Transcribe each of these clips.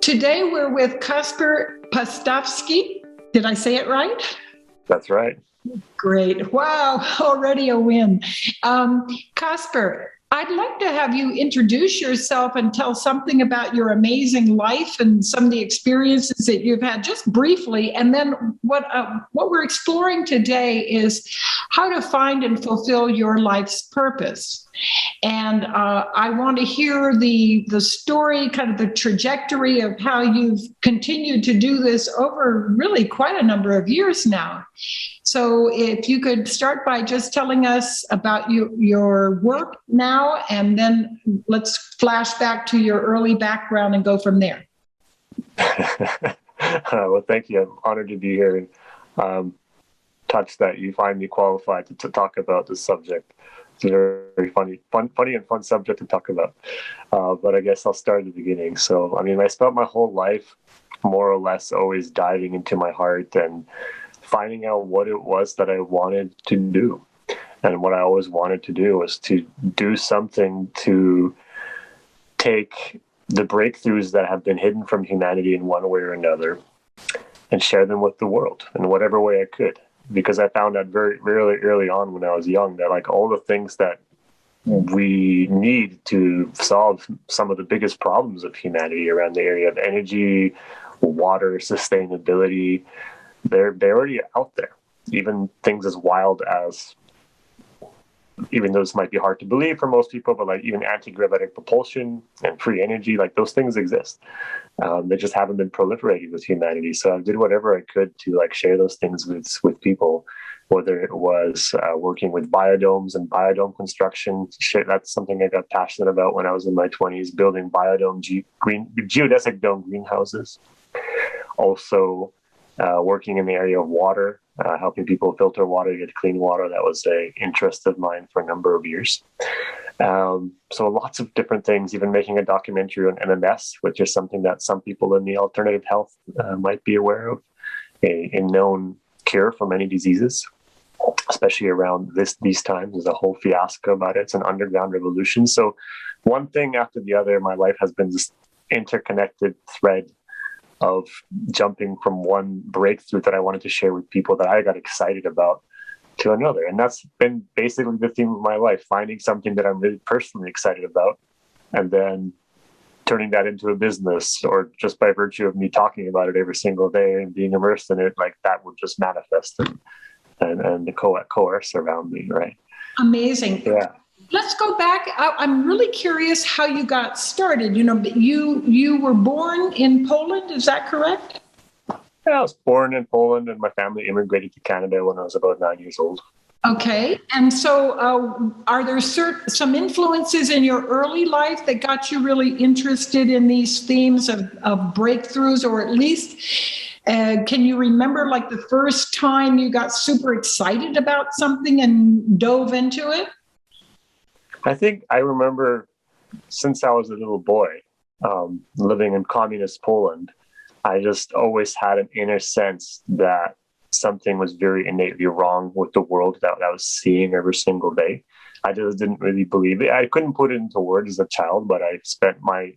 Today we're with Kacper Postawski. Did I say it right? That's right. Great. Wow, already a win. Kacper, I'd like to have you introduce yourself and tell something about your amazing life and some of the experiences that you've had, just briefly. And then what we're exploring today is how to find and fulfill your life's purpose. And I want to hear the story, kind of the trajectory of how you've continued to do this over really quite a number of years now. So if you could start by just telling us about your work now, and then let's flash back to your early background and go from there. Well, thank you. I'm honored to be here and touched that you find me qualified to talk about this subject. It's a very funny and fun subject to talk about. But I guess I'll start at the beginning. So, I spent my whole life more or less always diving into my heart and finding out what it was that I wanted to do. And what I always wanted to do was to do something to take the breakthroughs that have been hidden from humanity in one way or another and share them with the world in whatever way I could. Because I found out very, very early on when I was young that like all the things that we need to solve some of the biggest problems of humanity around the area of energy, water, sustainability, they're already out there. Even things as wild as, even though this might be hard to believe for most people, but like even anti-gravitic propulsion and free energy, like those things exist. They just haven't been proliferated with humanity. So I did whatever I could to like share those things with people, whether it was working with biodomes and biodome construction. That's something I got passionate about when I was in my 20s, building biodome geodesic dome greenhouses. Also, working in the area of water, helping people filter water, get clean water. That was an interest of mine for a number of years. So lots of different things, even making a documentary on MMS, which is something that some people in the alternative health might be aware of, a known cure for many diseases, especially around these times. There's a whole fiasco about it. It's an underground revolution. So one thing after the other, my life has been this interconnected thread of jumping from one breakthrough that I wanted to share with people that I got excited about to another. And that's been basically the theme of my life, finding something that I'm really personally excited about and then turning that into a business, or just by virtue of me talking about it every single day and being immersed in it, like that would just manifest and coerce around me, right? Amazing. Yeah. Let's go back. I'm really curious how you got started. You were born in Poland, is that correct? Yeah, I was born in Poland and my family immigrated to Canada when I was about 9 years old. Okay. And so are there some influences in your early life that got you really interested in these themes of breakthroughs, or at least can you remember like the first time you got super excited about something and dove into it? I think I remember since I was a little boy, living in communist Poland, I just always had an inner sense that something was very innately wrong with the world that I was seeing every single day. I just didn't really believe it. I couldn't put it into words as a child, but I spent my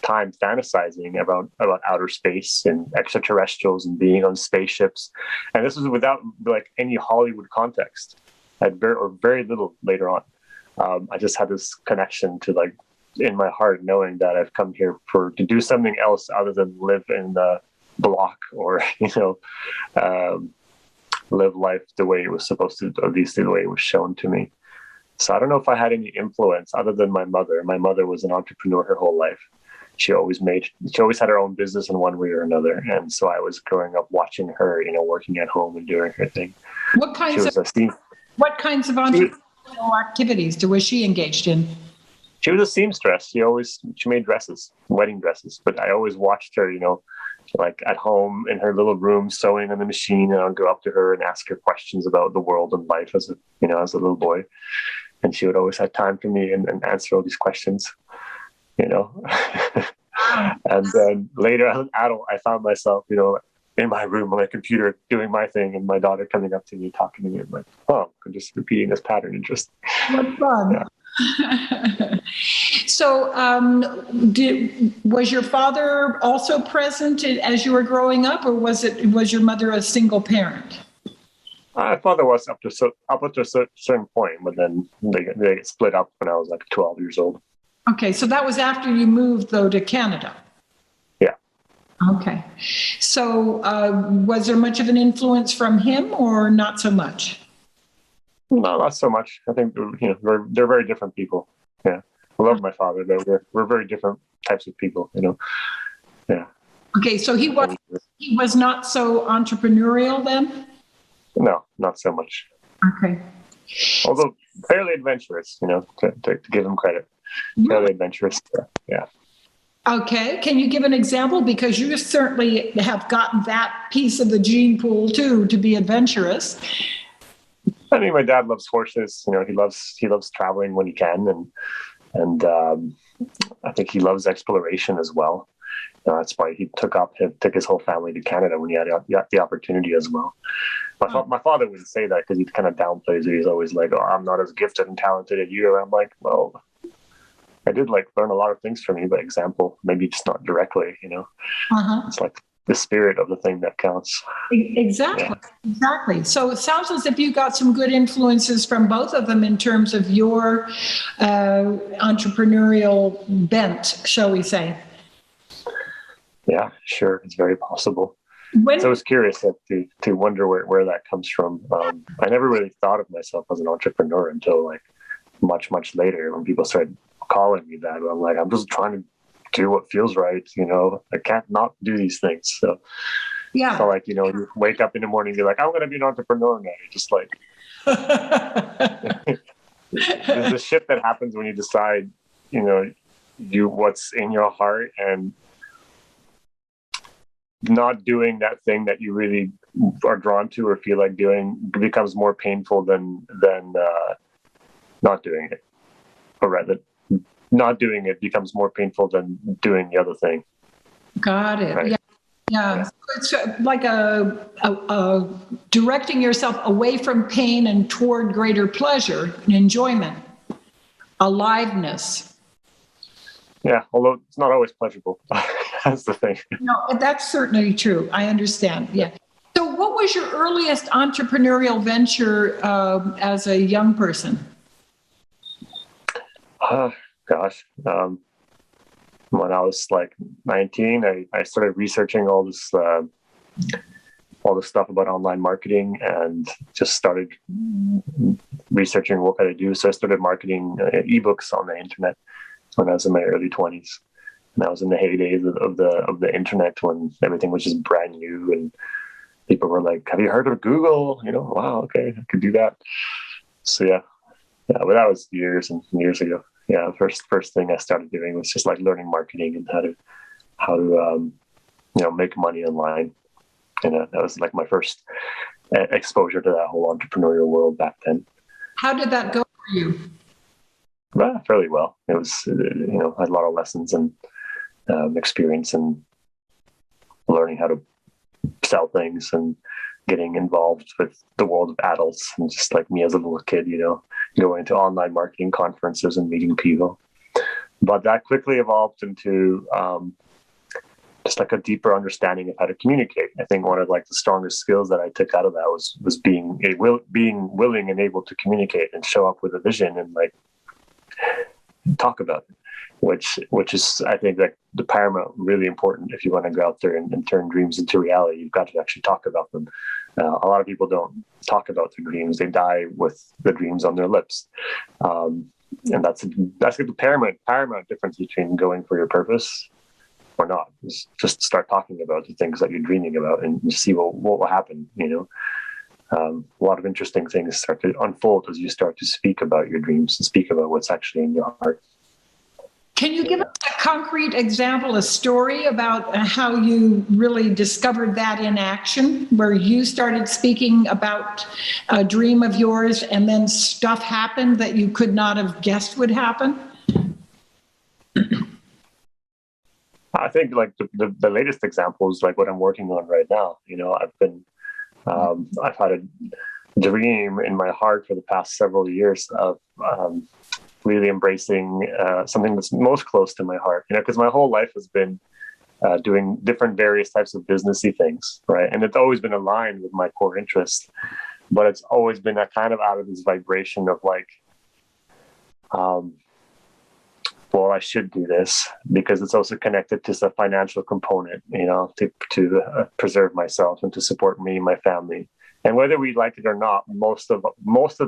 time fantasizing about outer space and extraterrestrials and being on spaceships. And this was without like any Hollywood context. I had very little later on. I just had this connection to like in my heart, knowing that I've come here to do something else other than live in the block or, live life the way it was supposed to, at least the way it was shown to me. So I don't know if I had any influence other than my mother. My mother was an entrepreneur her whole life. She always had her own business in one way or another. And so I was growing up watching her, working at home and doing her thing. What kinds of entrepreneurial activities was she engaged in? She was a seamstress. She made dresses, wedding dresses. But I always watched her, like at home in her little room sewing on the machine, and I'd go up to her and ask her questions about the world and life as a little boy. And she would always have time for me and answer all these questions, And then later as an adult, I found myself, in my room on my computer doing my thing, and my daughter coming up to me, talking to me, and like, oh, I'm just repeating this pattern. And just what fun. So, was your father also present as you were growing up, or was your mother a single parent? My father was up to a certain point, but then they split up when I was like 12 years old. Okay, so that was after you moved, though, to Canada. Yeah. Okay. So, was there much of an influence from him, or not so much? No, not so much. I think they're very different people. Yeah, I love my father, but we're very different types of people. Yeah. Okay, so he was not so entrepreneurial then? No, not so much. Okay. Although fairly adventurous, to give him credit. Fairly adventurous. Yeah. Okay, can you give an example? Because you certainly have gotten that piece of the gene pool too, to be adventurous. I mean, my dad loves horses. He loves traveling when he can, and I think he loves exploration as well. That's why he took his whole family to Canada when he had the opportunity as well. My father wouldn't say that because he kind of downplays it. He's always like, "Oh, I'm not as gifted and talented as you." And I'm like, "Well, I did learn a lot of things from you, by example, maybe just not directly. It's like the spirit of the thing that counts." Exactly. Yeah. Exactly. So it sounds as if you got some good influences from both of them in terms of your entrepreneurial bent, shall we say? Yeah, sure. It's very possible. So I was curious to wonder where that comes from. I never really thought of myself as an entrepreneur until much, much later when people started calling me that. I'm like, I'm just trying to do what feels right. I can't not do these things. So yeah. So you wake up in the morning, you're like, I'm going to be an entrepreneur now. You're just like, there's the shit that happens when you decide, what's in your heart and not doing that thing that you really are drawn to or feel like doing becomes more painful than not doing it, or rather, not doing it becomes more painful than doing the other thing. Got it. Right? Yeah. So it's like a directing yourself away from pain and toward greater pleasure and enjoyment, aliveness. Yeah, although it's not always pleasurable. That's the thing. No, that's certainly true. I understand. Yeah. So what was your earliest entrepreneurial venture as a young person? Gosh. When I was 19, I started researching all this stuff about online marketing and just started researching what could I do. So I started marketing ebooks on the internet when I was in my early 20s. And that was in the heydays of the internet when everything was just brand new and people were like, "Have you heard of Google?" Wow, okay, I could do that. So yeah, but that was years and years ago. Yeah, the first thing I started doing was just learning marketing and how to make money online. And that was my first exposure to that whole entrepreneurial world back then. How did that go for you? Fairly well. It was, I had a lot of lessons and experience and learning how to sell things and getting involved with the world of adults and just like me as a little kid, going to online marketing conferences and meeting people. But that quickly evolved into just a deeper understanding of how to communicate. I think one of the strongest skills that I took out of that was being willing and able to communicate and show up with a vision and talk about it, which is, I think, the paramount, really important if you want to go out there and turn dreams into reality. You've got to actually talk about them. A lot of people don't talk about their dreams; they die with the dreams on their lips, and that's the paramount difference between going for your purpose or not. Is just start talking about the things that you're dreaming about and see what will happen. A lot of interesting things start to unfold as you start to speak about your dreams and speak about what's actually in your heart. Can you give us a concrete example, a story about how you really discovered that in action, where you started speaking about a dream of yours and then stuff happened that you could not have guessed would happen? I think the latest example is what I'm working on right now. I've had a dream in my heart for the past several years of really embracing something that's most close to my heart, because my whole life has been doing different various types of businessy things, right? And it's always been aligned with my core interests, but it's always been a kind of out of this vibration of like, well, I should do this because it's also connected to the financial component, to preserve myself and to support me and my family. And whether we like it or not, most of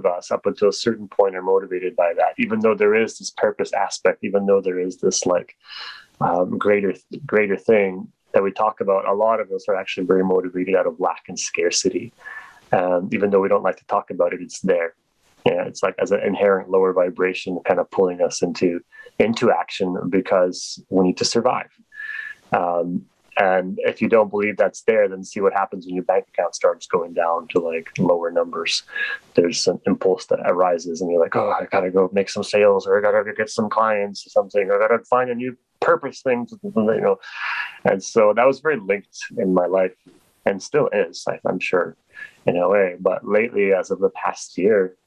us up until a certain point are motivated by that, even though there is this purpose aspect, even though there is this like greater thing that we talk about. A lot of us are actually very motivated out of lack and scarcity. Even though we don't like to talk about it, it's there. Yeah, it's like as an inherent lower vibration kind of pulling us into action because we need to survive. And if you don't believe that's there, then see what happens when your bank account starts going down to like lower numbers. There's an impulse that arises and you're like, oh, I got to go make some sales, or I got to get some clients or something, or I got to find a new purpose thing, And so that was very linked in my life and still is, I'm sure, in a way. But lately, as of the past year,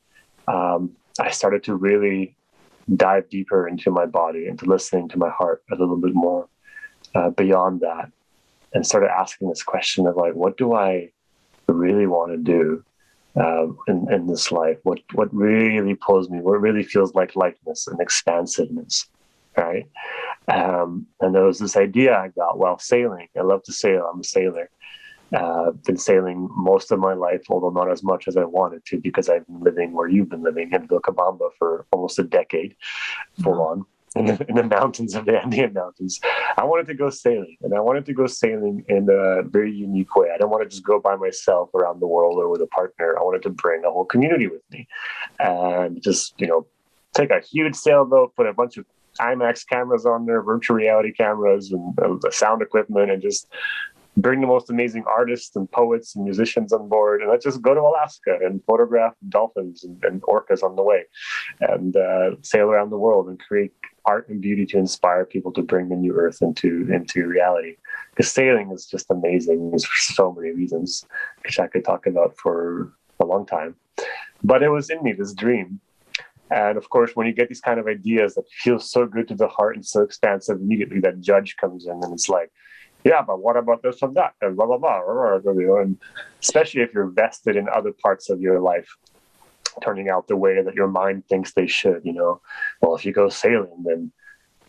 I started to really dive deeper into my body, into listening to my heart a little bit more beyond that, and started asking this question of like, what do I really want to do in this life? What really pulls me? What really feels like lightness and expansiveness, right? And there was this idea I got while sailing. I love to sail. I'm a sailor. Been sailing most of my life, although not as much as I wanted to, because I've been living where you've been living in Vilcabamba for almost a decade, full on, in the mountains of the Andean Mountains. I wanted to go sailing, and I wanted to go sailing in a very unique way. I don't want to just go by myself around the world or with a partner. I wanted to bring a whole community with me, and just take a huge sailboat, put a bunch of IMAX cameras on there, virtual reality cameras, and sound equipment, and just bring the most amazing artists and poets and musicians on board, and let's just go to Alaska and photograph dolphins and orcas on the way, and sail around the world and create art and beauty to inspire people to bring the new earth into reality. Because sailing is just amazing for so many reasons, which I could talk about for a long time. But it was in me, this dream. And of course, when you get these kind of ideas that feel so good to the heart and so expansive, immediately that judge comes in and it's like, yeah, but what about this and that? And blah, blah, blah. And especially if you're vested in other parts of your life turning out the way that your mind thinks they should, Well, if you go sailing, then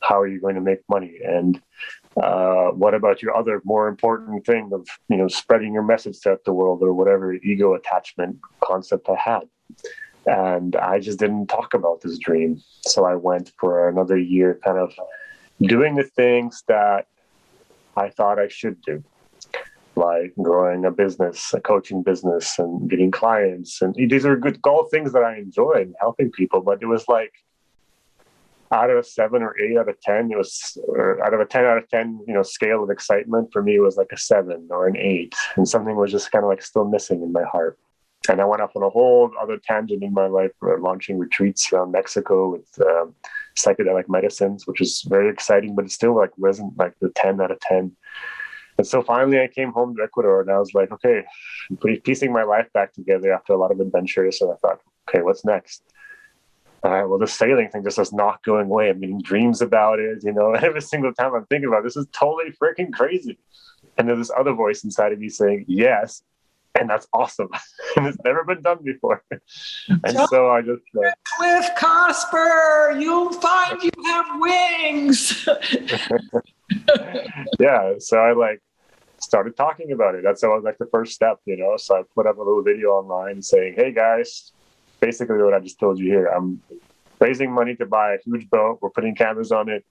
how are you going to make money? And what about your other more important thing of, spreading your message throughout the world, or whatever ego attachment concept I had? And I just didn't talk about this dream. So I went for another year kind of doing the things that I thought I should do, like growing a business, a coaching business, and getting clients. And these are all things that I enjoy and helping people. But it was like out of a 7 or 8 out of 10, out of a 10 out of 10, scale of excitement for me, it was like a 7 or an 8. And something was just kind of like still missing in my heart. And I went off on a whole other tangent in my life, launching retreats around Mexico with psychedelic medicines, which is very exciting, but it still wasn't like the 10 out of 10. And so finally I came home to Ecuador, and I was like, okay, I'm piecing my life back together after a lot of adventures. So I thought, okay, what's next? All right, well, the sailing thing just is not going away. I'm getting dreams about it, every single time I'm thinking about it, this is totally freaking crazy. And there's this other voice inside of me saying, yes, and that's awesome. And it's never been done before. And so I just... Cliff Kacper, you'll find you have wings. Yeah, so I started talking about it. That's the first step, So I put up a little video online saying, hey guys, basically what I just told you here. I'm raising money to buy a huge boat. We're putting cameras on it,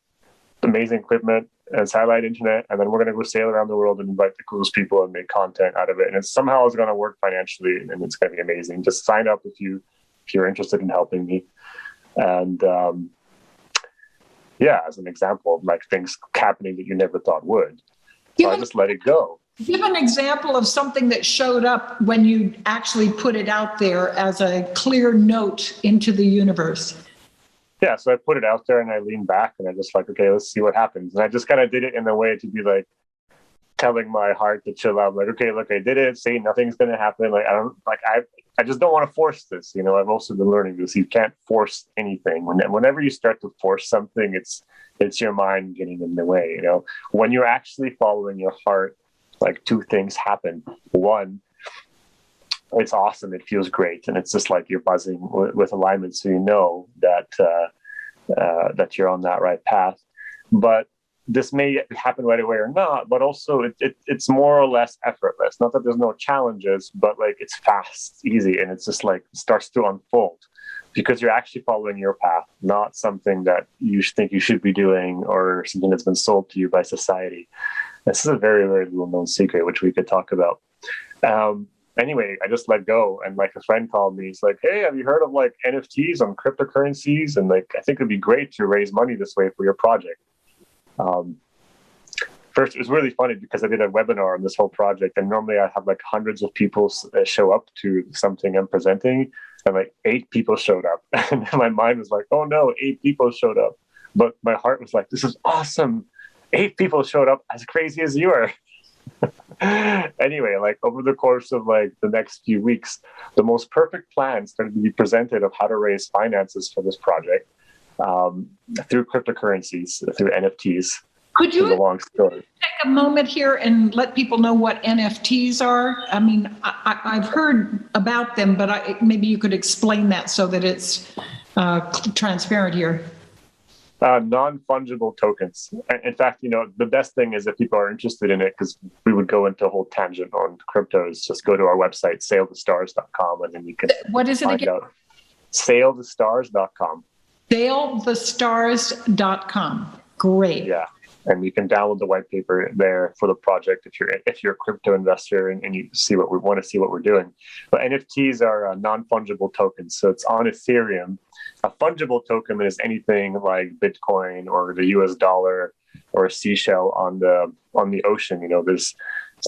amazing equipment, and satellite internet, and then we're going to go sail around the world and invite the coolest people and make content out of it. And it's somehow going to work financially, and it's going to be amazing. Just sign up if you're interested in helping me. And as an example of things happening that you never thought would. So I just let it go. Give an example of something that showed up when you actually put it out there as a clear note into the universe. Yeah, so I put it out there and I leaned back and I just okay, let's see what happens. And I just kind of did it in a way to be telling my heart to chill out. Like, okay, look, I did it. See, nothing's going to happen. Like, I just don't want to force this. You know, I've also been learning this. You can't force anything. Whenever you start to force something, it's your mind getting in the way. You know, when you're actually following your heart, like two things happen. One, it's awesome. It feels great, and it's just like you're buzzing with alignment, so you know that that you're on that right path. But this may happen right away or not, but also it's more or less effortless. Not that there's no challenges, but like it's fast, easy, and it's just like starts to unfold because you're actually following your path, not something that you think you should be doing or something that's been sold to you by society. This is a very, very little known secret, which we could talk about. Anyway, I just let go, and like a friend called me. He's like, "Hey, have you heard of like NFTs on cryptocurrencies? And like, I think it'd be great to raise money this way for your project." First, it was really funny because I did a webinar on this whole project, and normally I have like hundreds of people show up to something I'm presenting, and like 8 people showed up, and my mind was like, "Oh no, 8 people showed up," but my heart was like, "This is awesome! 8 people showed up, as crazy as you are." Anyway, like over the course of like the next few weeks, the most perfect plan started to be presented of how to raise finances for this project. Through cryptocurrencies, through NFTs. Could you a long story. Take a moment here and let people know what NFTs are? I mean, I've heard about them, but maybe you could explain that so that it's transparent here. Non-fungible tokens. In fact, you know, the best thing is if people are interested in it, because we would go into a whole tangent on cryptos, just go to our website, sailthestars.com, and then you can What is it find again? out. Sailthestars.com. Sailthestars.com. Great. Yeah. And you can download the white paper there for the project if you're a crypto investor and you see what we want to see what we're doing. But NFTs are non-fungible tokens, so it's on Ethereum. A fungible token is anything like Bitcoin or the US dollar or a seashell on the ocean. You know, it's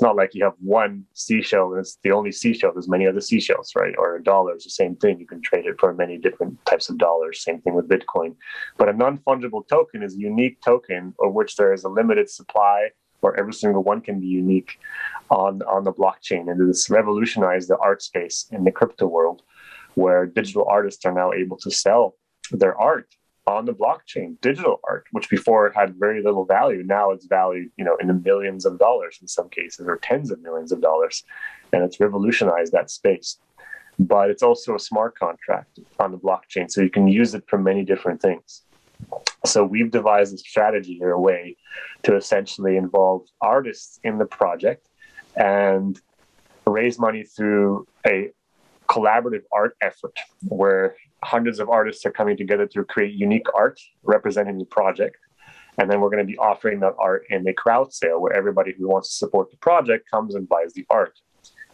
not like you have one seashell and it's the only seashell. There's many other seashells, right? Or a dollar is the same thing. You can trade it for many different types of dollars. Same thing with Bitcoin. But a non-fungible token is a unique token of which there is a limited supply, or every single one can be unique on the blockchain. And this revolutionized the art space in the crypto world, where digital artists are now able to sell their art on the blockchain, digital art, which before had very little value. Now it's valued, you know, in the millions of dollars in some cases, or tens of millions of dollars. And it's revolutionized that space. But it's also a smart contract on the blockchain, so you can use it for many different things. So we've devised a strategy here, a way to essentially involve artists in the project and raise money through a collaborative art effort where hundreds of artists are coming together to create unique art representing the project. And then we're going to be offering that art in a crowd sale where everybody who wants to support the project comes and buys the art.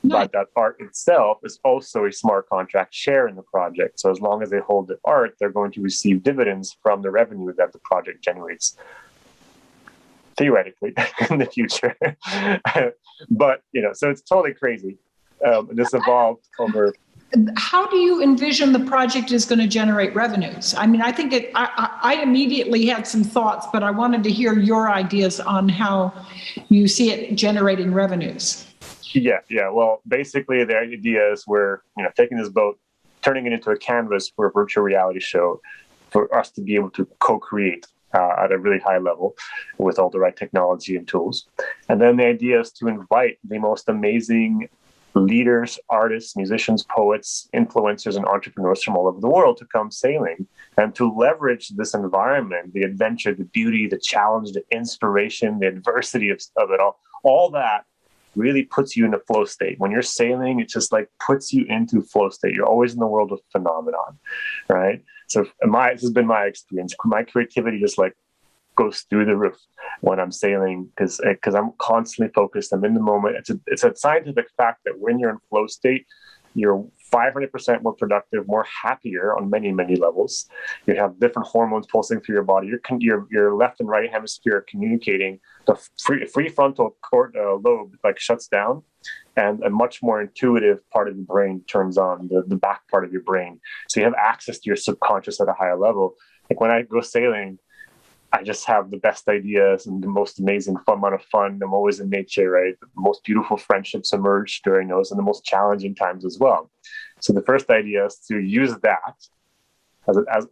Nice. But that art itself is also a smart contract share in the project. So as long as they hold the art, they're going to receive dividends from the revenue that the project generates. Theoretically, in the future. But, you know, so it's totally crazy. This evolved over. How do you envision the project is going to generate revenues? I mean, I think I immediately had some thoughts, but I wanted to hear your ideas on how you see it generating revenues. Yeah. Well, basically, the idea is we're taking this boat, turning it into a canvas for a virtual reality show for us to be able to co-create at a really high level with all the right technology and tools. And then the idea is to invite the most amazing leaders, artists, musicians, poets, influencers, and entrepreneurs from all over the world to come sailing and to leverage this environment, the adventure, the beauty, the challenge, the inspiration, the adversity of it all that really puts you in a flow state. When you're sailing, it just like puts you into flow state. You're always in the world of phenomenon, right? So this has been my experience. My creativity just like goes through the roof when I'm sailing because I'm constantly focused. I'm in the moment. It's a scientific fact that when you're in flow state, you're 500% more productive, more happier on many, many levels. You have different hormones pulsing through your body. Your left and right hemisphere are communicating. The free frontal lobe like shuts down, and a much more intuitive part of the brain turns on, the back part of your brain. So you have access to your subconscious at a higher level. Like when I go sailing, I just have the best ideas and the most amazing fun amount of fun. I'm always in nature, right? The most beautiful friendships emerge during those and the most challenging times as well. So the first idea is to use that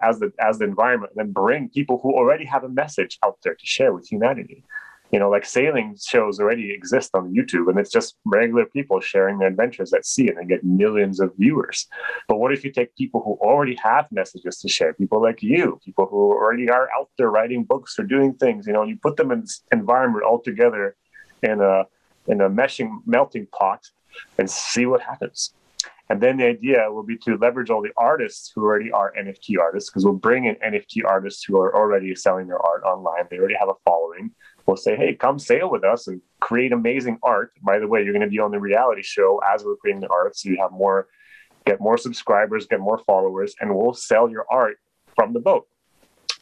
as the environment, and then bring people who already have a message out there to share with humanity. Like sailing shows already exist on YouTube, and it's just regular people sharing their adventures at sea, and they get millions of viewers. But what if you take people who already have messages to share, people like you, people who already are out there writing books or doing things, you put them in this environment all together in a melting pot and see what happens. And then the idea will be to leverage all the artists who already are NFT artists, because we'll bring in NFT artists who are already selling their art online. They already have a following. We'll say, hey, come sail with us and create amazing art. By the way, you're going to be on the reality show as we're creating the art, so you have get more subscribers, get more followers, and we'll sell your art from the boat.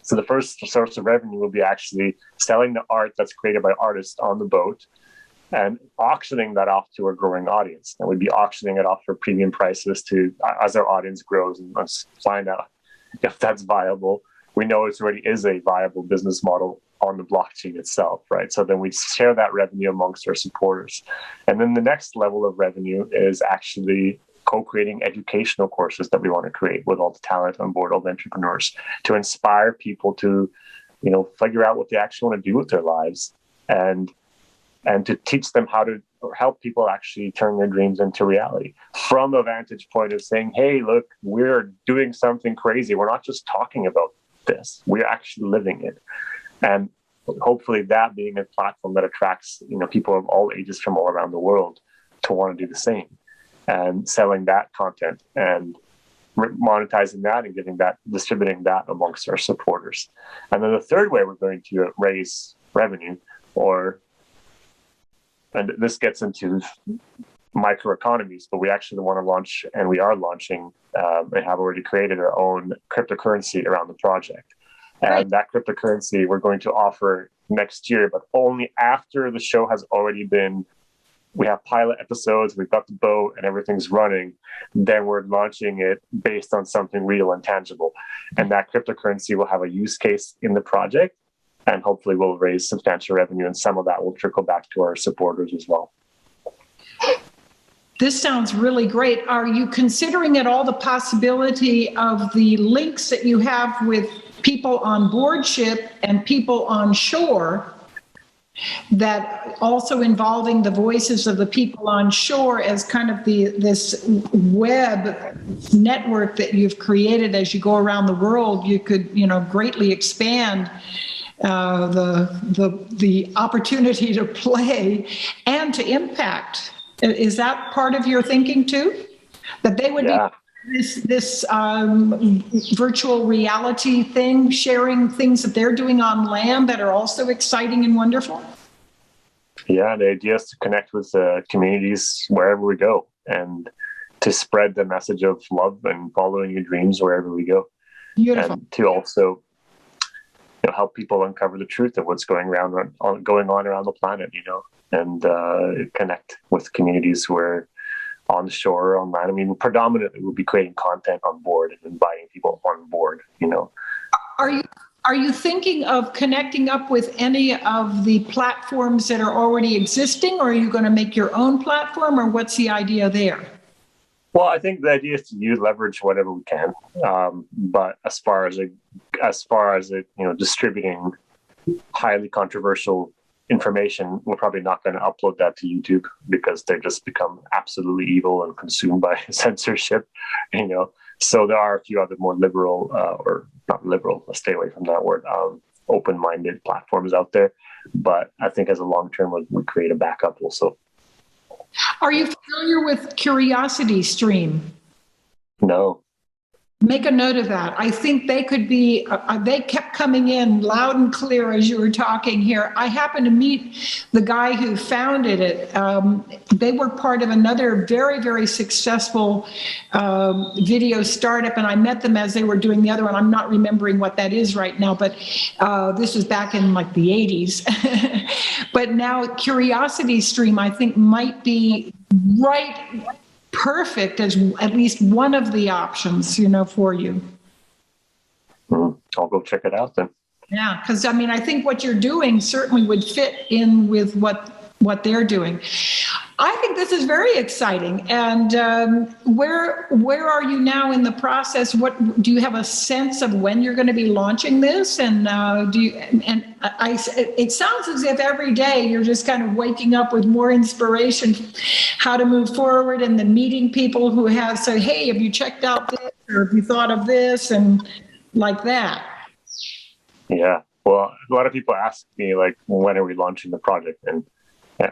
So the first source of revenue will be actually selling the art that's created by artists on the boat and auctioning that off to a growing audience. And we'd be auctioning it off for premium prices as our audience grows, and let's find out if that's viable. We know it already is a viable business model on the blockchain itself, right? So then we share that revenue amongst our supporters. And then the next level of revenue is actually co-creating educational courses that we want to create with all the talent on board, all the entrepreneurs, to inspire people to, figure out what they actually want to do with their lives, and to teach them how to, or help people actually turn their dreams into reality from a vantage point of saying, hey, look, we're doing something crazy. We're not just talking about this, we're actually living it. And hopefully that being a platform that attracts, people of all ages from all around the world to want to do the same, and selling that content and monetizing that and distributing that amongst our supporters. And then the third way we're going to raise revenue, and this gets into microeconomies, but we actually want to launch, and we are launching, and have already created our own cryptocurrency around the project. And that cryptocurrency we're going to offer next year, but only after the show has already been, we have pilot episodes, we've got the boat and everything's running. Then we're launching it based on something real and tangible. And that cryptocurrency will have a use case in the project, and hopefully we'll raise substantial revenue, and some of that will trickle back to our supporters as well. This sounds really great. Are you considering at all the possibility of the links that you have with people on board ship and people on shore, that also involving the voices of the people on shore as kind of this web network that you've created as you go around the world? You could, greatly expand the opportunity to play and to impact. Is that part of your thinking too? That they would be this virtual reality thing, sharing things that they're doing on land that are also exciting and wonderful? Yeah, the idea is to connect with communities wherever we go, and to spread the message of love and following your dreams wherever we go. Beautiful. And to also help people uncover the truth of what's going on around the planet, and connect with communities who are on the shore or on land. I mean, predominantly we'll be creating content on board and inviting people on board, Are you thinking of connecting up with any of the platforms that are already existing, or are you going to make your own platform, or what's the idea there? Well, I think the idea is to leverage whatever we can. But as far as distributing highly controversial information, we're probably not going to upload that to YouTube, because they just become absolutely evil and consumed by censorship, So there are a few other more liberal, or not liberal, let's stay away from that word, open-minded platforms out there. But I think as a long-term, we create a backup also. Are you familiar with Curiosity Stream? No. Make a note of that. I think they could be, they kept coming in loud and clear as you were talking here. I happened to meet the guy who founded it. They were part of another very, very successful video startup, and I met them as they were doing the other one. I'm not remembering what that is right now, but this was back in like the 80s. But now Curiosity Stream, I think, might be perfect as at least one of the options, for you. I'll go check it out then. Yeah, because I mean, I think what you're doing certainly would fit in with what they're doing. I think this is very exciting. And where are you now in the process? What do you have a sense of when you're going to be launching this? And do you? And it sounds as if every day you're just kind of waking up with more inspiration, how to move forward, and then meeting people who have said, "Hey, have you checked out this? Or have you thought of this?" And like that. Yeah. Well, a lot of people ask me, like, when are we launching the project? And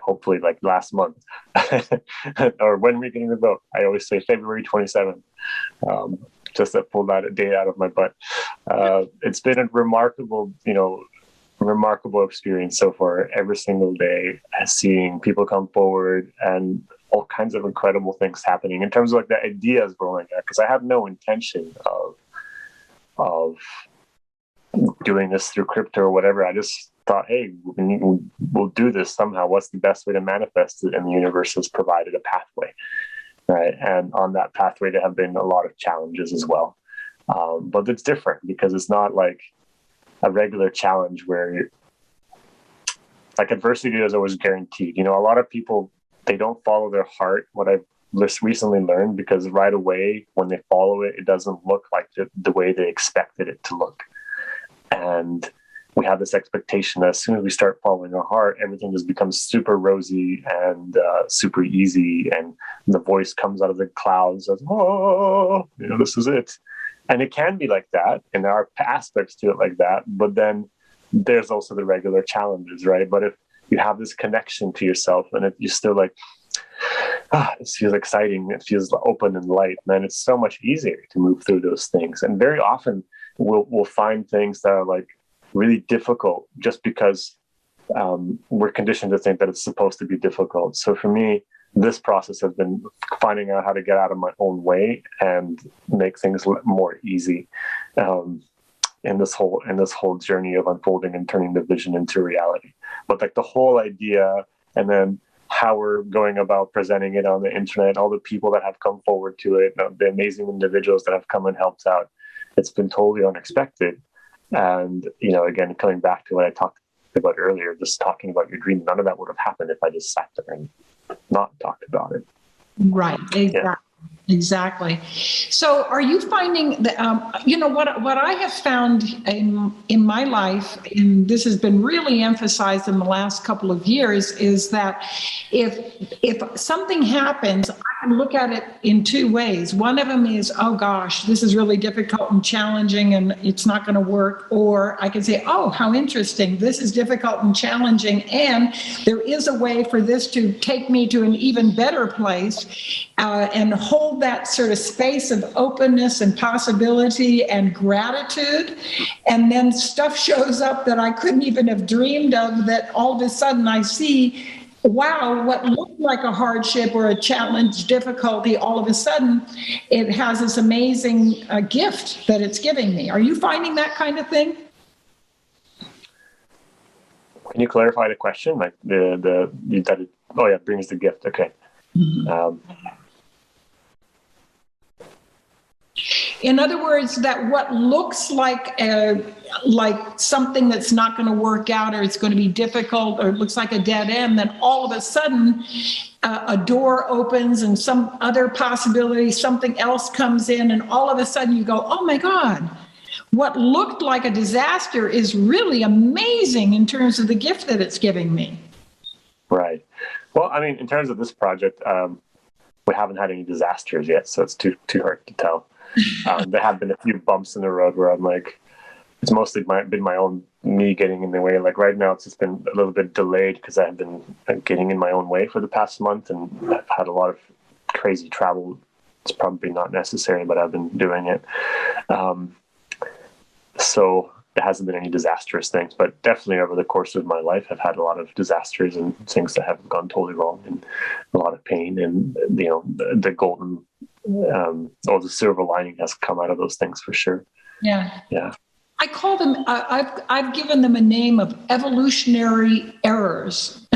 hopefully, like, last month. Or when are we getting the vote? I always say February 27th, just to pull that date out of my butt. It's been a remarkable experience so far. Every single day, seeing people come forward and all kinds of incredible things happening in terms of, like, the ideas rolling out. Because I have no intention of doing this through crypto or whatever. I just thought, hey, we'll do this somehow. What's the best way to manifest it? And the universe has provided a pathway, right? And on that pathway, there have been a lot of challenges as well. But it's different because it's not like a regular challenge where, like, adversity is always guaranteed. A lot of people, they don't follow their heart. What I've recently learned, because right away when they follow it, it doesn't look like the way they expected it to look. And we have this expectation that as soon as we start following our heart, everything just becomes super rosy and super easy. And the voice comes out of the clouds of, oh, this is it. And it can be like that. And there are aspects to it like that. But then there's also the regular challenges, right? But if you have this connection to yourself and if you're still like, it feels exciting, it feels open and light, then it's so much easier to move through those things. And very often we'll find things that are, like, really difficult just because we're conditioned to think that it's supposed to be difficult. So for me, this process has been finding out how to get out of my own way and make things more easy in this whole journey of unfolding and turning the vision into reality. But, like, the whole idea, and then how we're going about presenting it on the internet, all the people that have come forward to it, the amazing individuals that have come and helped out, it's been totally unexpected. And, again, coming back to what I talked about earlier, just talking about your dream, none of that would have happened if I just sat there and not talked about it. Right. Exactly. Yeah. Exactly. So are you finding that, what I have found in my life, and this has been really emphasized in the last couple of years, is that if something happens, I can look at it in two ways. One of them is, oh gosh, this is really difficult and challenging and it's not going to work. Or I can say, oh, how interesting. This is difficult and challenging. And there is a way for this to take me to an even better place, and hold that sort of space of openness and possibility and gratitude. And then stuff shows up that I couldn't even have dreamed of, that all of a sudden I see, wow, what looked like a hardship or a challenge, difficulty, all of a sudden it has this amazing gift that it's giving me. Are you finding that kind of thing? Can you clarify the question? Like it brings the gift. Okay. Mm-hmm. In other words, that what looks like something that's not going to work out, or it's going to be difficult, or it looks like a dead end, then all of a sudden a door opens and some other possibility, something else comes in, and all of a sudden you go, oh my God, what looked like a disaster is really amazing in terms of the gift that it's giving me. Right. Well, I mean, in terms of this project, we haven't had any disasters yet, so it's too hard to tell. There have been a few bumps in the road where I'm like, it's mostly been my own me getting in the way. Like right now, it's just been a little bit delayed because I've been getting in my own way for the past month, and I've had a lot of crazy travel. It's probably not necessary, but I've been doing it. So there hasn't been any disastrous things, but definitely over the course of my life, I've had a lot of disasters and things that have gone totally wrong, and a lot of pain, and the golden or the silver lining has come out of those things for sure. Yeah. I call them, I've given them a name of evolutionary errors.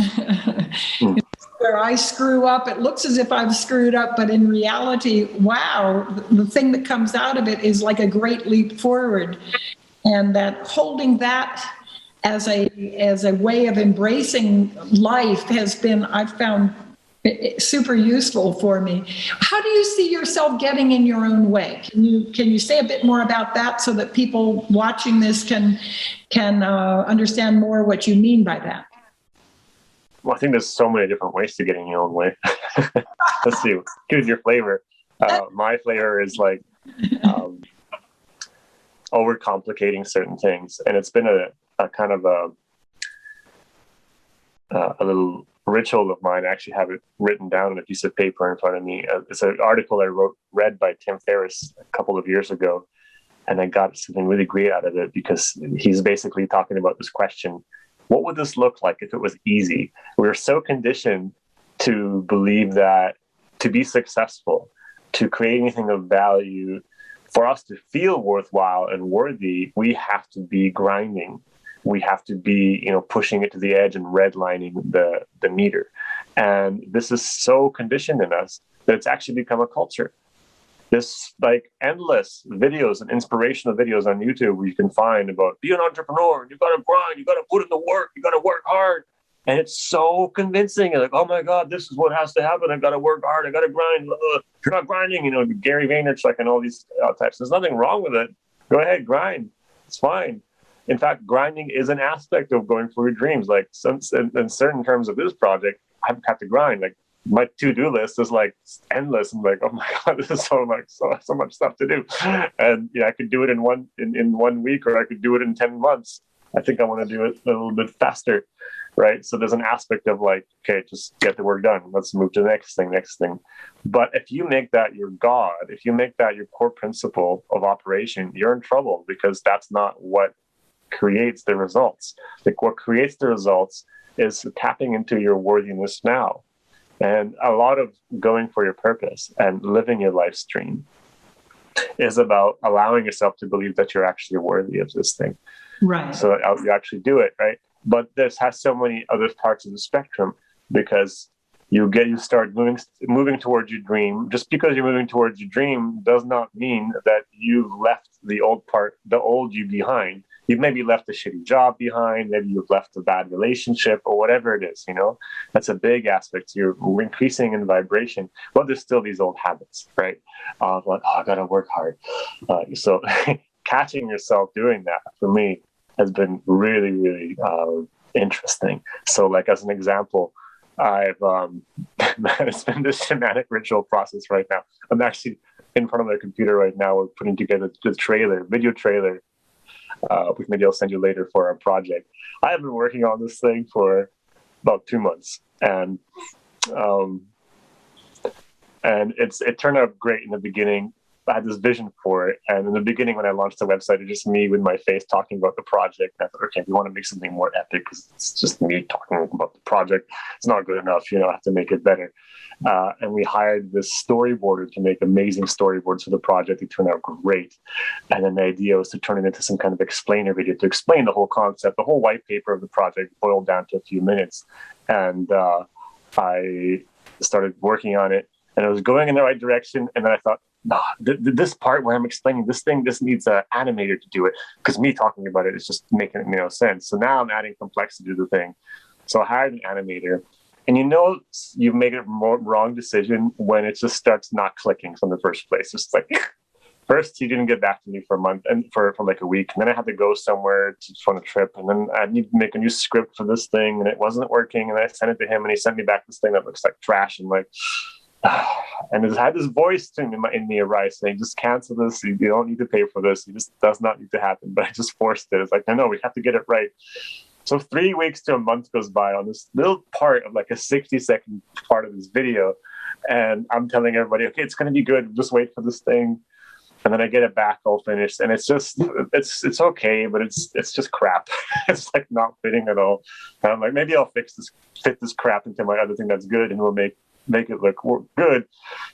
Where I screw up, it looks as if I've screwed up, but in reality, wow, the thing that comes out of it is like a great leap forward. and that holding that as a way of embracing life has been, I've found, super useful for me. How do you see yourself getting in your own way? Can you say a bit more about that so that people watching this can understand more what you mean by that? Well, I think there's so many different ways to get in your own way. Let's see. Give your flavor. My flavor is like overcomplicating certain things, and it's been a kind of a little ritual of mine. I actually have it written down on a piece of paper in front of me. It's an article I read by Tim Ferriss a couple of years ago, and I got something really great out of it because he's basically talking about this question: what would this look like if it was easy? We're so conditioned to believe that to be successful, to create anything of value, for us to feel worthwhile and worthy, we have to be grinding. We have to be, pushing it to the edge and redlining the meter. And this is so conditioned in us that it's actually become a culture. There's like endless videos and inspirational videos on YouTube where you can find about be an entrepreneur, you got to grind, you got to put in the work, you got to work hard. And it's so convincing. You're like, oh my God, this is what has to happen. I've got to work hard. I got to grind. If you're not grinding, Gary Vaynerchuk and all these types. There's nothing wrong with it. Go ahead, grind. It's fine. In fact, grinding is an aspect of going for your dreams. Like in certain terms of this project, I've had to grind. Like my to-do list is like endless. I'm like, oh my God, this is so much stuff to do. And I could do it in 1 week, or I could do it in 10 months. I think I want to do it a little bit faster. Right. So there's an aspect of like, okay, just get the work done. Let's move to the next thing. But if you make that your God, if you make that your core principle of operation, you're in trouble, because that's not what creates the results. Like what creates the results is tapping into your worthiness now. And a lot of going for your purpose and living your life stream is about allowing yourself to believe that you're actually worthy of this thing. Right. So that you actually do it, right? But this has so many other parts of the spectrum, because you start moving towards your dream. Just because you're moving towards your dream does not mean that you've left the old you behind. You've maybe left a shitty job behind. Maybe you've left a bad relationship, or whatever it is. That's a big aspect. You're increasing in vibration, but there's still these old habits, right? Like, I gotta work hard. So catching yourself doing that, for me, has been really, really interesting. So like, as an example, I've it's been this shamanic ritual process right now. I'm actually in front of my computer right now. We're putting together the video trailer, which maybe I'll send you later, for our project. I have been working on this thing for about 2 months, and it turned out great in the beginning. I had this vision for it, and in the beginning, when I launched the website, it was just me with my face talking about the project. And I thought, okay, we want to make something more epic, because it's just me talking about the project. It's not good enough, I have to make it better. And we hired this storyboarder to make amazing storyboards for the project. It turned out great. And then the idea was to turn it into some kind of explainer video to explain the whole concept. The whole white paper of the project boiled down to a few minutes. And I started working on it, and it was going in the right direction. And then I thought, this part where I'm explaining this thing, this needs an animator to do it, because me talking about it is just making no sense. So now I'm adding complexity to the thing. So I hired an animator, and you make a wrong decision when it just starts not clicking from the first place. It's like, first he didn't get back to me for a month, and for like a week, and then I had to go somewhere on a trip, and then I need to make a new script for this thing, and it wasn't working, and I sent it to him, and he sent me back this thing that looks like trash, and like, and it had this voice in me arise saying, just cancel this, you don't need to pay for this, it just does not need to happen. But I just forced it. It's like, no, we have to get it right. So 3 weeks to a month goes by on this little part of like a 60-second part of this video, and I'm telling everybody, okay, it's going to be good, just wait for this thing. And then I get it back all finished, and it's it's okay, but it's just crap. It's like not fitting at all. And I'm like, maybe I'll fit this crap into my other thing that's good, and we'll make it look good.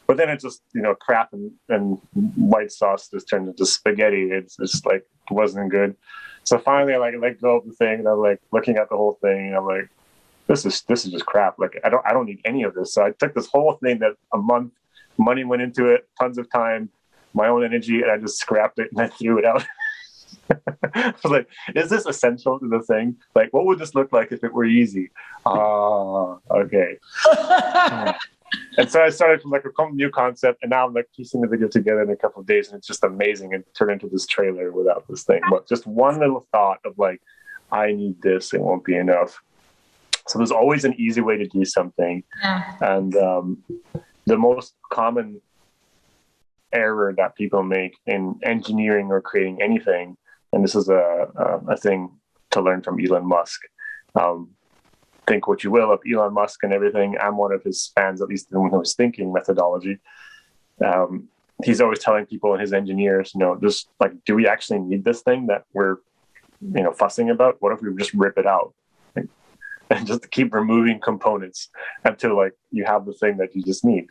But then it's just crap and white sauce just turned into spaghetti. It's just like, it wasn't good. So finally I let go of the thing, and I'm like looking at the whole thing, and I'm like, this is just crap. Like I don't need any of this. So I took this whole thing that a month money went into it, tons of time, my own energy, and I just scrapped it and I threw it out. I was like, is this essential to the thing? Like, what would this look like if it were easy? Okay. And so I started from like a new concept, and now I'm like piecing the video together in a couple of days, and it's just amazing, and turned into this trailer without this thing. But just one little thought of like, I need this, it won't be enough. So there's always an easy way to do something. Yeah. And the most common error that people make in engineering or creating anything, and this is a thing to learn from Elon Musk. Think what you will of Elon Musk and everything. I'm one of his fans, at least in his thinking methodology. He's always telling people and his engineers, just like, do we actually need this thing that we're, fussing about? What if we just rip it out? And just keep removing components until like you have the thing that you just need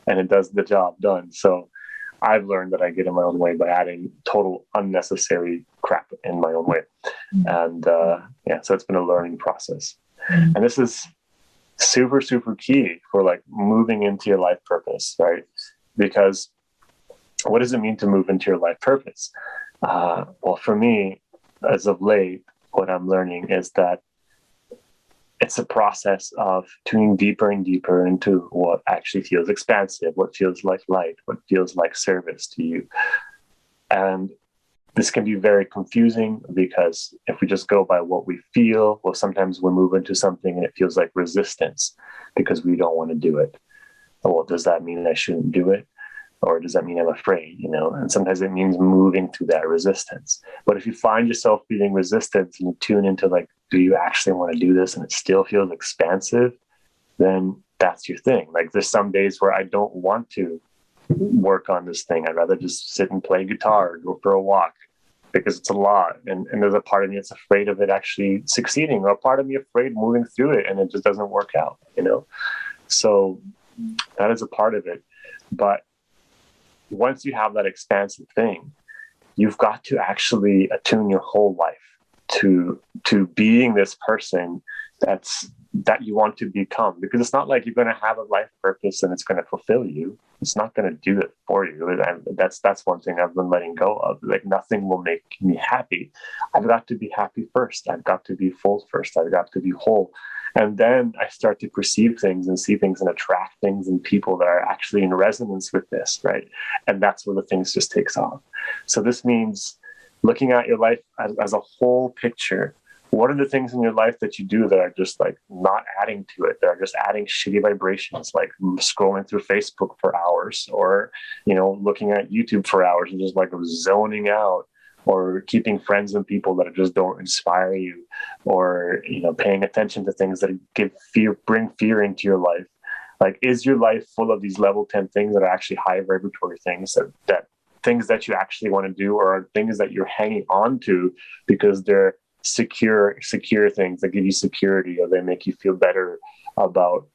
and it does the job done. So I've learned that I get in my own way by adding total unnecessary crap in my own way. And so it's been a learning process. And this is super, super key for like moving into your life purpose, right? Because what does it mean to move into your life purpose? Well, for me, as of late, what I'm learning is that it's a process of tuning deeper and deeper into what actually feels expansive, what feels like light, what feels like service to you. And this can be very confusing because if we just go by what we feel, well, sometimes we move into something and it feels like resistance because we don't want to do it. Well, does that mean I shouldn't do it? Or does that mean I'm afraid, And sometimes it means moving through that resistance. But if you find yourself feeling resistance and you tune into like, do you actually want to do this? And it still feels expansive, then that's your thing. Like there's some days where I don't want to work on this thing. I'd rather just sit and play guitar or go for a walk because it's a lot. And there's a part of me that's afraid of it actually succeeding, or a part of me afraid moving through it and it just doesn't work out, So that is a part of it. But once you have that expansive thing, you've got to actually attune your whole life to being this person that you want to become, because it's not like you're going to have a life purpose and it's going to fulfill you. It's not going to do it for you. And that's one thing I've been letting go of. Like nothing will make me happy. I've got to be happy first. I've got to be full first. I've got to be whole. And then I start to perceive things and see things and attract things and people that are actually in resonance with this, right? And that's where the things just takes off. So this means looking at your life as a whole picture. What are the things in your life that you do that are just like not adding to it? That are just adding shitty vibrations, like scrolling through Facebook for hours, or, looking at YouTube for hours and just like zoning out, or keeping friends and people that just don't inspire you, or, paying attention to things that bring fear into your life. Like, is your life full of these level 10 things that are actually high vibratory things, that things that you actually want to do, or things that you're hanging on to because they're secure things that give you security, or they make you feel better about,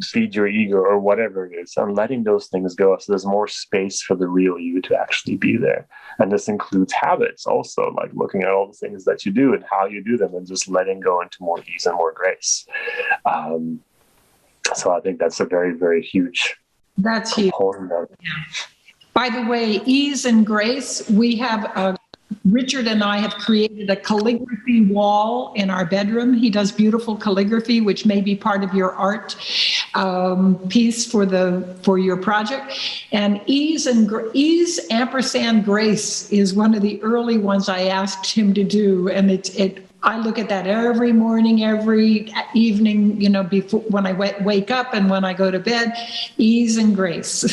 feed your ego or whatever it is. I'm letting those things go. So there's more space for the real you to actually be there. And this includes habits also, like looking at all the things that you do and how you do them and just letting go into more ease and more grace. So I think that's a very, very huge component of it. By the way, ease and grace, we have Richard and I have created a calligraphy wall in our bedroom. He does beautiful calligraphy, which may be part of your art piece for your project. And ease ampersand grace is one of the early ones I asked him to do, and I look at that every morning, every evening, before when I wake up and when I go to bed. Ease and grace.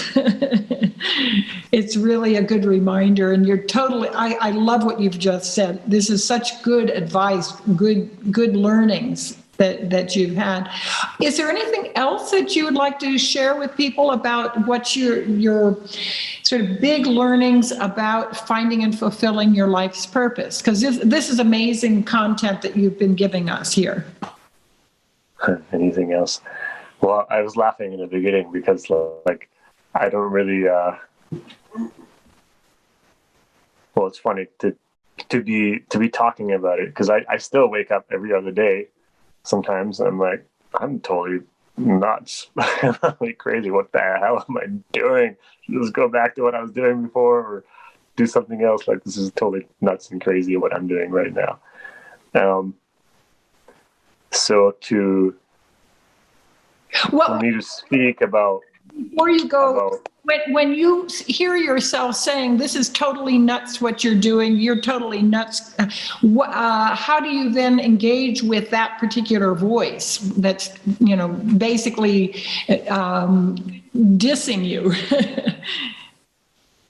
It's really a good reminder, and I love what you've just said. This is such good advice, good learnings that you've had. Is there anything else that you would like to share with people about what your sort of big learnings about finding and fulfilling your life's purpose? Because this is amazing content that you've been giving us here. Anything else? Well, I was laughing in the beginning because like I don't really well, it's funny to be talking about it, because I still wake up every other day. Sometimes I'm like, I'm totally nuts. I'm like crazy. What the hell am I doing? Just go back to what I was doing before, or do something else. Like, this is totally nuts and crazy what I'm doing right now. So for me to speak about, before you go, when you hear yourself saying this is totally nuts what you're doing, you're totally nuts, how do you then engage with that particular voice that's, basically dissing you?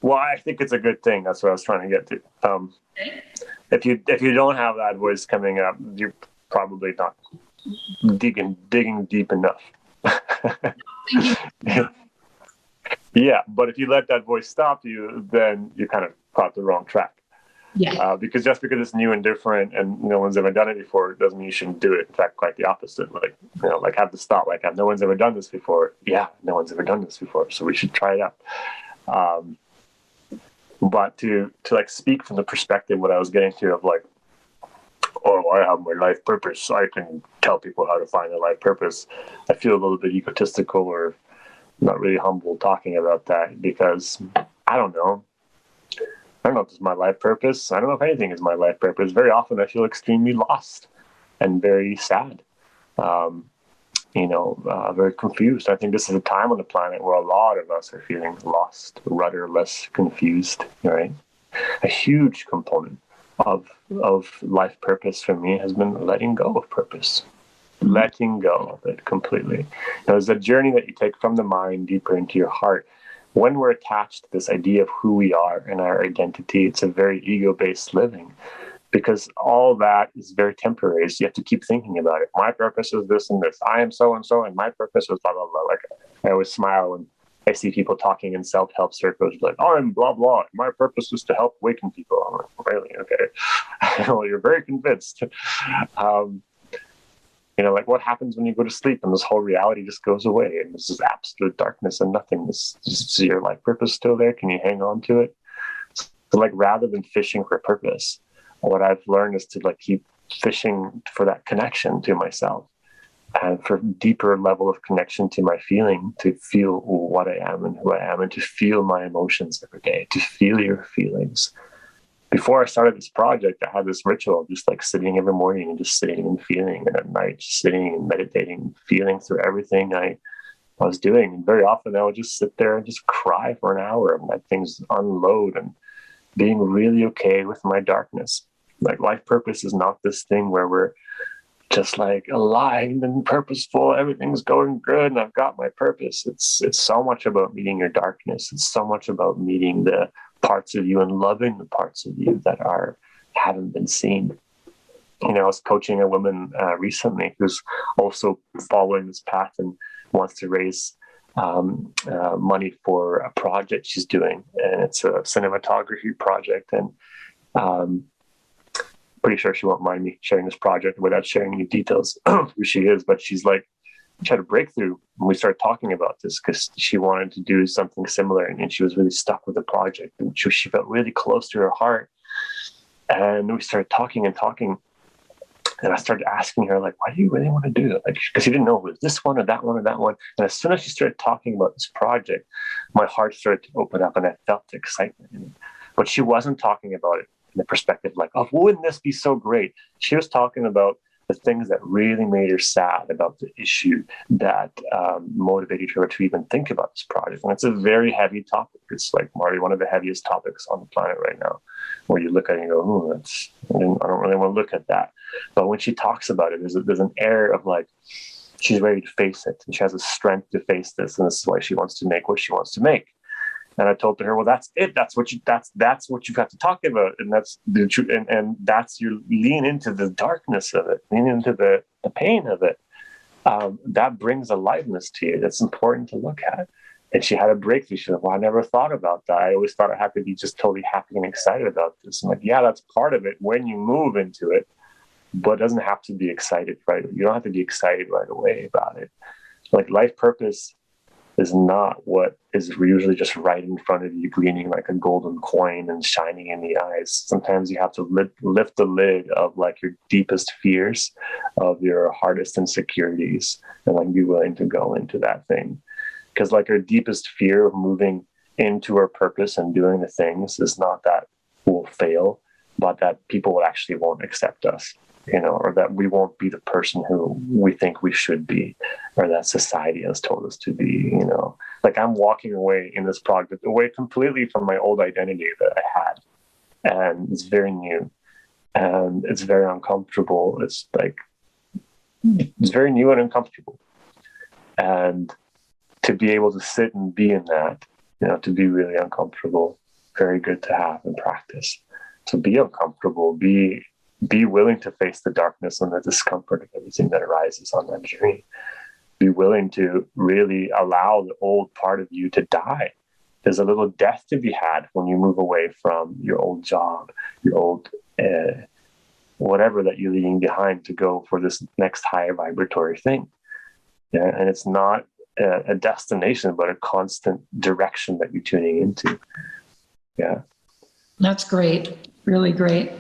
Well, I think it's a good thing. That's what I was trying to get to. If you don't have that voice coming up, you're probably not digging deep enough. Yeah, but if you let that voice stop you, then you kind of caught the wrong track. Yeah. Because just because it's new and different and no one's ever done it before doesn't mean you shouldn't do it. In fact, quite the opposite. Like, have the stop. Like, no one's ever done this before. Yeah, no one's ever done this before, so we should try it out. But to like speak from the perspective what I was getting to of like, oh, I have my life purpose, so I can tell people how to find their life purpose. I feel a little bit egotistical or not really humble talking about that, because I don't know if this is my life purpose. I don't know if anything is my life purpose. Very often I feel extremely lost and very sad, very confused. I think this is a time on the planet where a lot of us are feeling lost, rudderless, confused, right? A huge component of life purpose for me has been letting go of purpose. Letting go of it completely. It's a journey that you take from the mind deeper into your heart. When we're attached to this idea of who we are and our identity, it's a very ego-based living, because all that is very temporary. So you have to keep thinking about it. My purpose is this and this. I am so-and-so, and my purpose is blah, blah, blah. Like, I always smile when I see people talking in self-help circles, like, I'm blah, blah. My purpose is to help awaken people. I'm like, really? Okay. Well, you're very convinced. Like, what happens when you go to sleep and this whole reality just goes away and this is absolute darkness and nothingness? Is your life purpose still there? Can you hang on to it? So, like, rather than fishing for purpose, what I've learned is to like keep fishing for that connection to myself and for deeper level of connection to my feeling, to feel what I am and who I am, and to feel my emotions every day, to feel your feelings. Before I started this project, I had this ritual, just like sitting every morning and just sitting and feeling, and at night just sitting and meditating, feeling through everything I was doing. And very often I would just sit there and just cry for an hour and let things unload, and being really okay with my darkness. Like, life purpose is not this thing where we're just like aligned and purposeful, everything's going good and I've got my purpose. It's so much about meeting your darkness. It's so much about meeting the parts of you and loving the parts of you that haven't been seen. I was coaching a woman recently who's also following this path and wants to raise money for a project she's doing, and it's a cinematography project, and pretty sure she won't mind me sharing this project without sharing any details of who she is, but she's like, she had a breakthrough when we started talking about this, because she wanted to do something similar, and she was really stuck with the project, and she felt really close to her heart. And we started talking, and I started asking her, like, why do you really want to do it? Like, because she didn't know if it was this one or that one or that one. And as soon as she started talking about this project, my heart started to open up and I felt the excitement in it. But she wasn't talking about it in the perspective like, oh, wouldn't this be so great? She was talking about the things that really made her sad about the issue that motivated her to even think about this project. And it's a very heavy topic. It's like, Marty, one of the heaviest topics on the planet right now, where you look at it and go, I don't really want to look at that. But when she talks about it, there's an air of like, she's ready to face it, and she has the strength to face this, and this is why she wants to make what she wants to make. And I told her, well, that's it. That's what you've got to talk about. And that's the truth. And that's, you lean into the darkness of it, lean into the pain of it. That brings aliveness to you. That's important to look at. And she had a breakthrough. She said, well, I never thought about that. I always thought I had to be just totally happy and excited about this. I'm like, yeah, that's part of it when you move into it, but it doesn't have to be excited, right? You don't have to be excited right away about it. Like, life purpose is not what is usually just right in front of you, gleaming like a golden coin and shining in the eyes. Sometimes you have to lift the lid of like your deepest fears, of your hardest insecurities, and like be willing to go into that thing. Because like our deepest fear of moving into our purpose and doing the things is not that we'll fail, but that people actually won't accept us, or that we won't be the person who we think we should be, or that society has told us to be, Like I'm walking away in this project away completely from my old identity that I had. And it's very new and it's very uncomfortable. It's very new and uncomfortable. And to be able to sit and be in that, to be really uncomfortable, very good to have in practice. To be uncomfortable, be willing to face the darkness and the discomfort of everything that arises on that journey. Be willing to really allow the old part of you to die. There's a little death to be had when you move away from your old job, your old whatever that you're leaving behind to go for this next higher vibratory thing. Yeah, and it's not a destination, but a constant direction that you're tuning into. Yeah. That's great. Really great.